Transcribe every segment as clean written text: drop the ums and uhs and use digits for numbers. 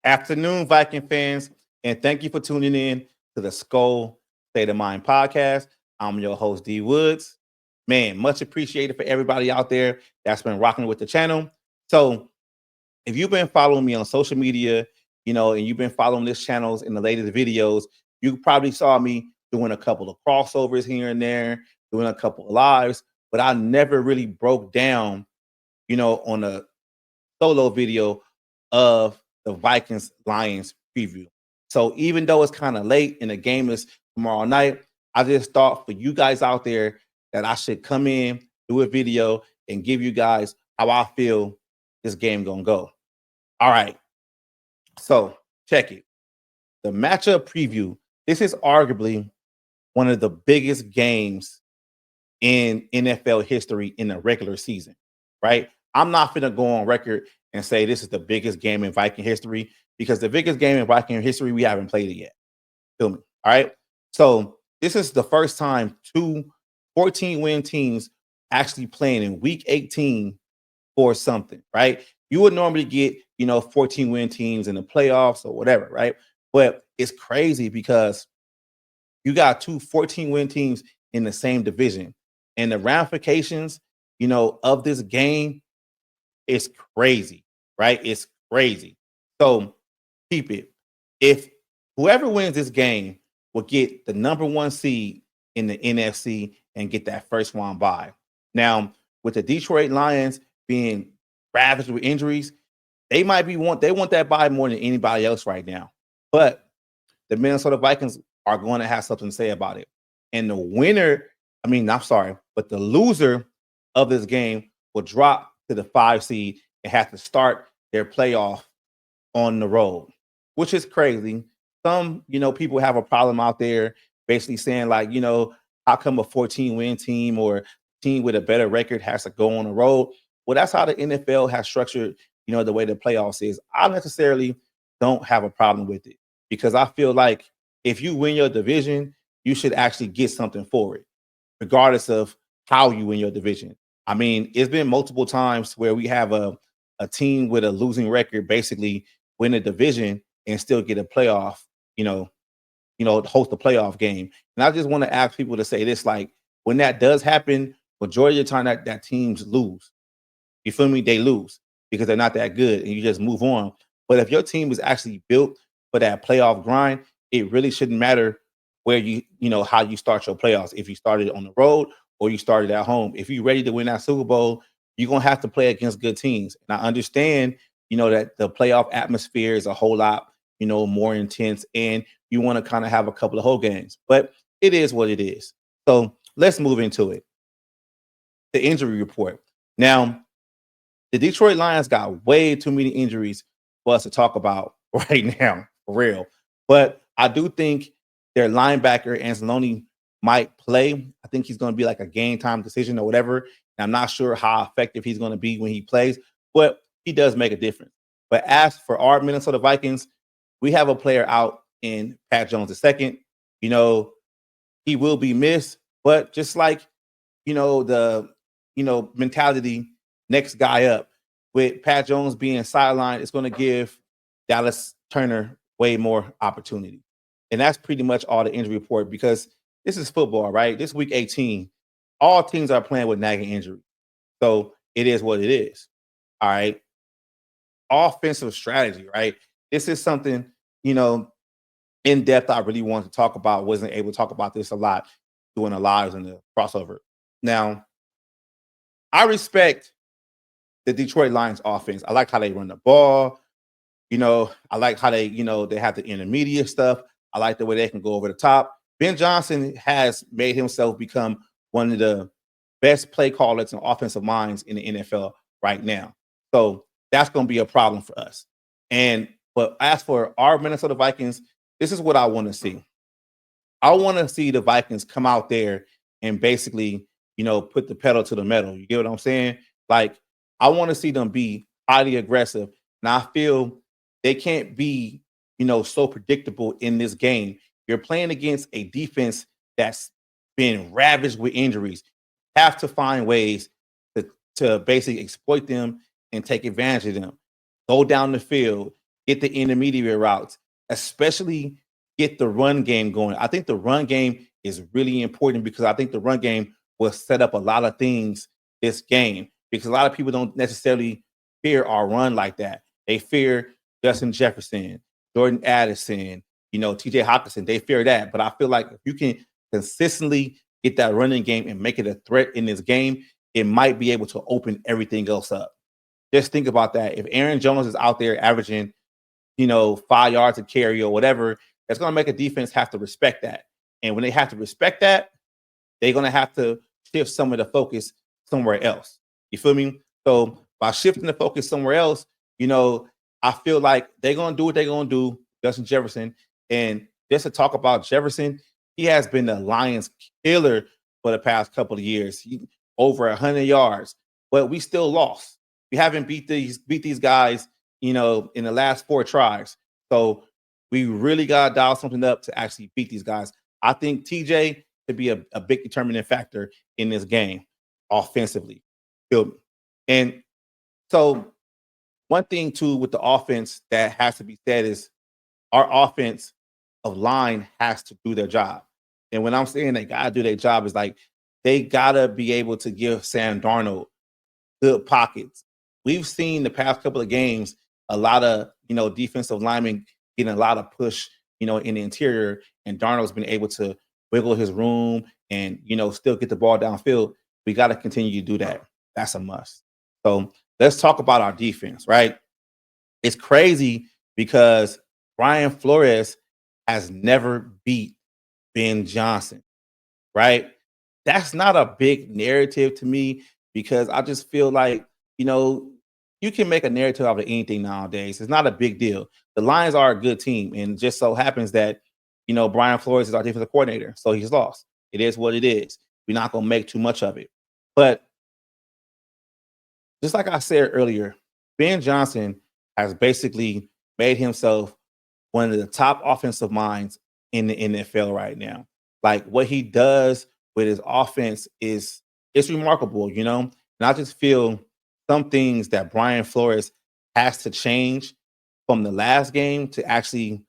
Afternoon, Viking fans, and thank you for tuning in to the SKOL State of Mind podcast. I'm your host, D Woods. Man, much appreciated for everybody out there that's been rocking with the channel. So if you've been following me on social media, and you've been following this channel in the latest videos, you probably saw me doing a couple of crossovers here and there, doing a couple of lives, but I never really broke down, on a solo video of the Vikings Lions preview. So even though it's kind of late and the game is tomorrow night, I just thought for you guys out there that I should come in, do a video, and give you guys how I feel this game gonna go. All right. So check it. The matchup preview. This is arguably one of the biggest games in NFL history in the regular season, right? I'm not gonna go on record and say this is the biggest game in Viking history, because the biggest game in Viking history, we haven't played it yet. Feel me? All right. So this is the first time two 14-win teams actually playing in week 18 for something, right? You would normally get, 14-win teams in the playoffs or whatever, right? But it's crazy because you got two 14-win teams in the same division. And the ramifications, of this game is crazy, right? It's crazy. So keep it. If whoever wins this game will get the number one seed in the NFC and get that first round bye. Now, with the Detroit Lions being ravaged with injuries, they want that bye more than anybody else right now. But the Minnesota Vikings are going to have something to say about it. And the loser of this game will drop to the 5 seed and have to start their playoff on the road, which is crazy. Some, people have a problem out there basically saying like, how come a 14-win team or team with a better record has to go on the road? Well, that's how the NFL has structured, the way the playoffs is. I necessarily don't have a problem with it, because I feel like if you win your division, you should actually get something for it, regardless of how you win your division. I mean, it's been multiple times where we have a team with a losing record basically win a division and still get a playoff, host a playoff game. And I just want to ask people to say this, like, when that does happen, majority of the time that teams lose. You feel me? They lose because they're not that good and you just move on. But if your team is actually built for that playoff grind, it really shouldn't matter where how you start your playoffs. If you started on the road or you started at home, if you're ready to win that Super Bowl, you're going to have to play against good teams. And I understand, that the playoff atmosphere is a whole lot, more intense, and you want to kind of have a couple of whole games, but it is what it is. So let's move into it. The injury report. Now, the Detroit Lions got way too many injuries for us to talk about right now, for real. But I do think their linebacker, Anzalone, might play. I think he's going to be like a game time decision or whatever. And I'm not sure how effective he's going to be when he plays, but he does make a difference. But as for our Minnesota Vikings, we have a player out in Pat Jones II. He will be missed, but just like, the mentality, next guy up, with Pat Jones being sidelined, it's going to give Dallas Turner way more opportunity. And that's pretty much all the injury report, because this is football, right? This week 18, all teams are playing with nagging injury. So it is what it is. All right. Offensive strategy, right? This is something, in depth I really wanted to talk about. Wasn't able to talk about this a lot doing the lives and the crossover. Now, I respect the Detroit Lions offense. I like how they run the ball. I like how they, they have the intermediate stuff. I like the way they can go over the top. Ben Johnson has made himself become one of the best play callers and offensive minds in the NFL right now. So that's going to be a problem for us. But as for our Minnesota Vikings, this is what I want to see. I want to see the Vikings come out there and basically, put the pedal to the metal. You get what I'm saying? Like, I want to see them be highly aggressive. And I feel they can't be, so predictable in this game. You're playing against a defense that's been ravaged with injuries. Have to find ways to basically exploit them and take advantage of them. Go down the field, get the intermediate routes, especially get the run game going. I think the run game is really important because I think the run game will set up a lot of things this game because a lot of people don't necessarily fear our run like that. They fear Justin Jefferson, Jordan Addison, TJ Hockenson. They fear that. But I feel like if you can consistently get that running game and make it a threat in this game, it might be able to open everything else up. Just think about that. If Aaron Jones is out there averaging, 5 yards a carry or whatever, that's going to make a defense have to respect that. And when they have to respect that, they're going to have to shift some of the focus somewhere else. You feel me? So by shifting the focus somewhere else, I feel like they're going to do what they're going to do, Justin Jefferson. And just to talk about Jefferson, he has been the Lions killer for the past couple of years. Over 100 yards, but we still lost. We haven't beat these guys, in the last 4 tries. So we really got to dial something up to actually beat these guys. I think TJ could be a big determining factor in this game offensively. And so one thing too with the offense that has to be said is our offense of line has to do their job. And when I'm saying they got to do their job is like they got to be able to give Sam Darnold good pockets. We've seen the past couple of games a lot of, defensive linemen getting a lot of push, in the interior, and Darnold's been able to wiggle his room and, still get the ball downfield. We got to continue to do that. That's a must. So let's talk about our defense, right? It's crazy because Brian Flores has never beat Ben Johnson, right? That's not a big narrative to me because I just feel like, you can make a narrative out of anything nowadays. It's not a big deal. The Lions are a good team, and it just so happens that, Brian Flores is our defensive coordinator, so he's lost. It is what it is. We're not going to make too much of it. But just like I said earlier, Ben Johnson has basically made himself one of the top offensive minds in the NFL right now. Like what he does with his offense it's remarkable, And I just feel some things that Brian Flores has to change from the last game to actually,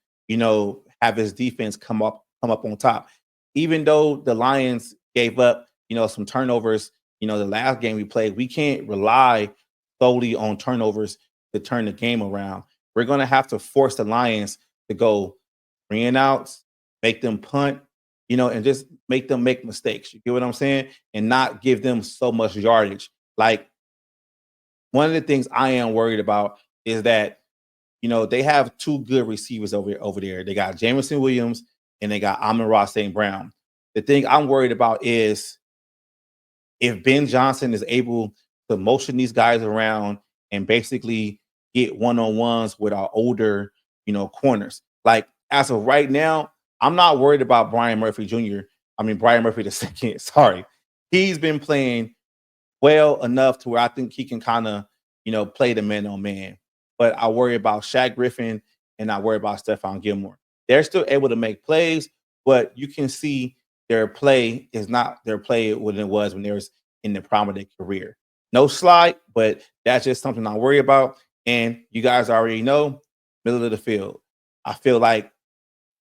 have his defense come up on top. Even though the Lions gave up, some turnovers, the last game we played, we can't rely solely on turnovers to turn the game around. We're going to have to force the Lions to go 3 and outs, make them punt, and just make them make mistakes. You get what I'm saying? And not give them so much yardage. Like one of the things I am worried about is that, they have 2 good receivers over there. They got Jameson Williams and they got Amon-Ra St. Brown. The thing I'm worried about is if Ben Johnson is able to motion these guys around and basically get one-on-ones with our older, corners. Like as of right now, I'm not worried about Brian Murphy Jr. Brian Murphy II. Sorry. He's been playing well enough to where I think he can kind of, play the man on man. But I worry about Shaq Griffin and I worry about Stephon Gilmore. They're still able to make plays, but you can see their play is not their play when it was when they was in the prime of their career. No slide, but that's just something I worry about. And you guys already know, middle of the field. I feel like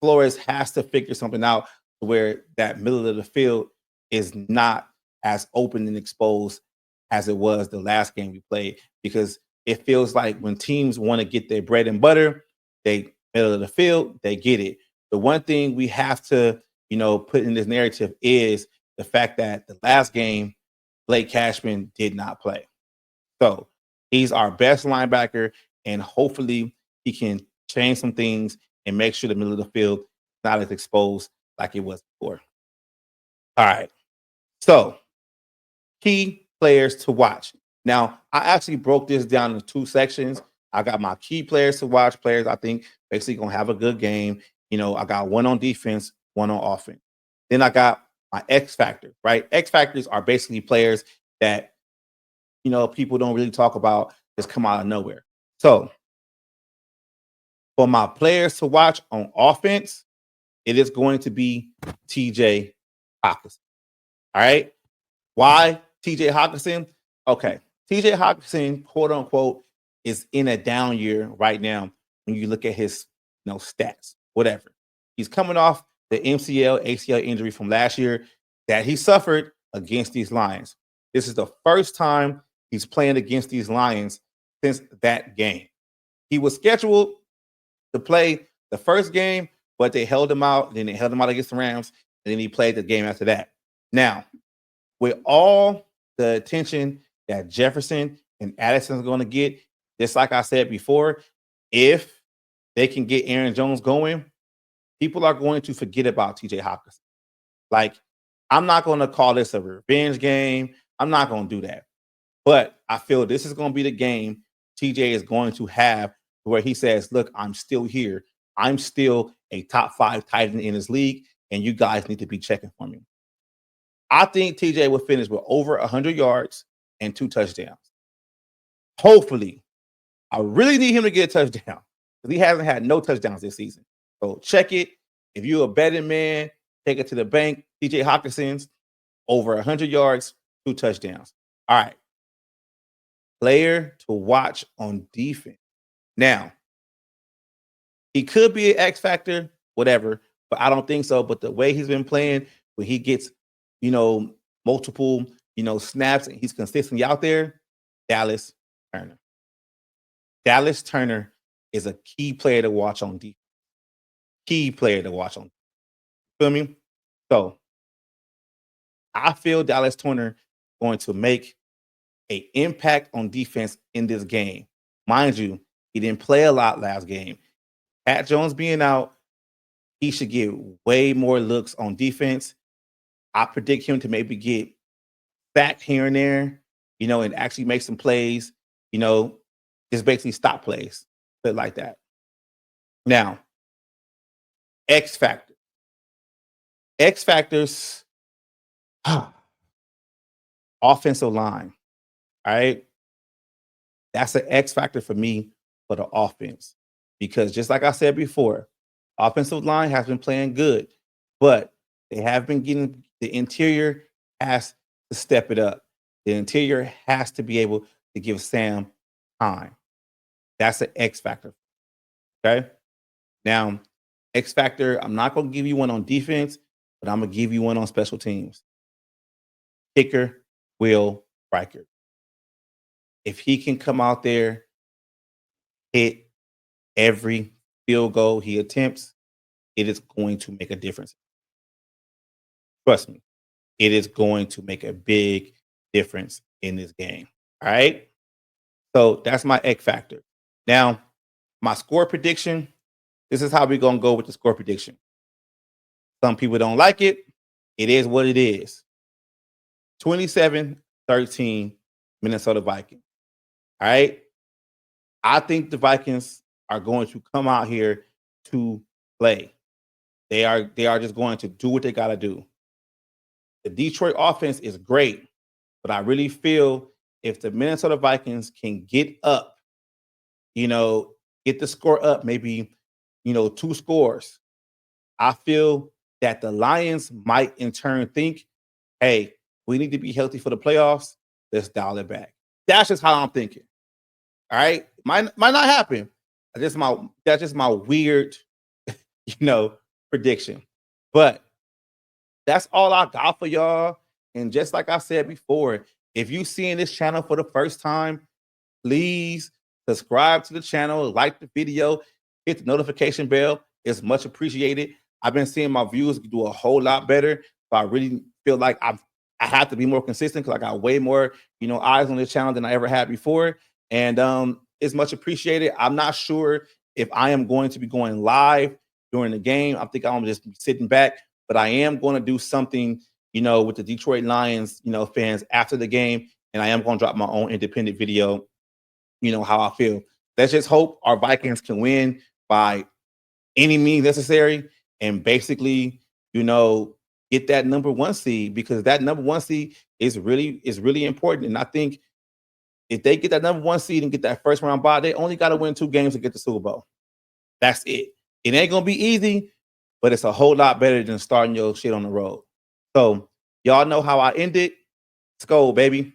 Flores has to figure something out where that middle of the field is not as open and exposed as it was the last game we played, because it feels like when teams want to get their bread and butter, they middle of the field, they get it. The one thing we have to, put in this narrative is the fact that the last game, Blake Cashman did not play. So he's our best linebacker, and hopefully he can change some things and make sure the middle of the field is not as exposed like it was before. All right. So key players to watch. Now, I actually broke this down into 2 sections. I got my key players to watch, players I think basically going to have a good game. I got 1 on defense, 1 on offense. Then I got my X factors, right? X factors are basically players that, people don't really talk about, just come out of nowhere. So for my players to watch on offense, it is going to be TJ Hockenson. All right. Why TJ Hockenson? Okay. TJ Hockenson, quote unquote, is in a down year right now when you look at his stats, whatever. He's coming off the MCL, ACL injury from last year that he suffered against these Lions. This is the first time he's playing against these Lions since that game. He was scheduled to play the first game, but they held him out. Then they held him out against the Rams, and then he played the game after that. Now, with all the attention that Jefferson and Addison is going to get, just like I said before, if they can get Aaron Jones going, people are going to forget about TJ Hockenson. Like, I'm not going to call this a revenge game. I'm not going to do that. But I feel this is going to be the game TJ is going to have where he says, look, I'm still here. I'm still a top 5 tight end in this league, and you guys need to be checking for me. I think TJ will finish with over 100 yards and 2 touchdowns. Hopefully. I really need him to get a touchdown because he hasn't had no touchdowns this season. So check it. If you're a betting man, take it to the bank. TJ Hockenson's over 100 yards, 2 touchdowns. All right. Player to watch on defense. Now, he could be an X factor, whatever, but I don't think so. But the way he's been playing, when he gets, multiple, snaps and he's consistently out there, Dallas Turner. Dallas Turner is a key player to watch on defense. Key player to watch on. Feel me? So I feel Dallas Turner going to make an impact on defense in this game. Mind you, he didn't play a lot last game. Pat Jones being out, he should get way more looks on defense. I predict him to maybe get sacked here and there, and actually make some plays, just basically stop plays, but like that. Now, X factor. X factors, offensive line. All right. That's an X factor for me for the offense. Because just like I said before, offensive line has been playing good, but they have been getting the interior has to step it up. The interior has to be able to give Sam time. That's an X factor. Okay. Now, X factor, I'm not going to give you one on defense, but I'm going to give you one on special teams. Kicker, Will Riker. If he can come out there, hit every field goal he attempts, it is going to make a difference. Trust me, it is going to make a big difference in this game. All right. So that's my X factor. Now, my score prediction, this is how we're going to go with the score prediction. Some people don't like it. It is what it is. 27-13 Minnesota Vikings. All right. I think the Vikings are going to come out here to play. They are just going to do what they got to do. The Detroit offense is great, but I really feel if the Minnesota Vikings can get up, get the score up, maybe, 2 scores, I feel that the Lions might in turn think, hey, we need to be healthy for the playoffs. Let's dial it back. That's just how I'm thinking. All right. Might not happen. That's just my weird, prediction. But that's all I got for y'all. And just like I said before, if you seeing this channel for the first time, please subscribe to the channel, like the video, hit the notification bell. It's much appreciated. I've been seeing my views do a whole lot better. So I really feel like I have to be more consistent because I got way more, eyes on this channel than I ever had before. And it's much appreciated. I'm not sure if I am going to be going live during the game. I think I'm just sitting back, but I am going to do something, with the Detroit Lions, fans after the game. And I am going to drop my own independent video, how I feel. Let's just hope our Vikings can win by any means necessary and basically, get that number 1 seed, because that number 1 seed is really important. And I think if they get that number 1 seed and get that first round bye, they only got to win 2 games to get the Super Bowl. That's it. It ain't going to be easy, but it's a whole lot better than starting your shit on the road. So Y'all know how I end it. SKOL, baby.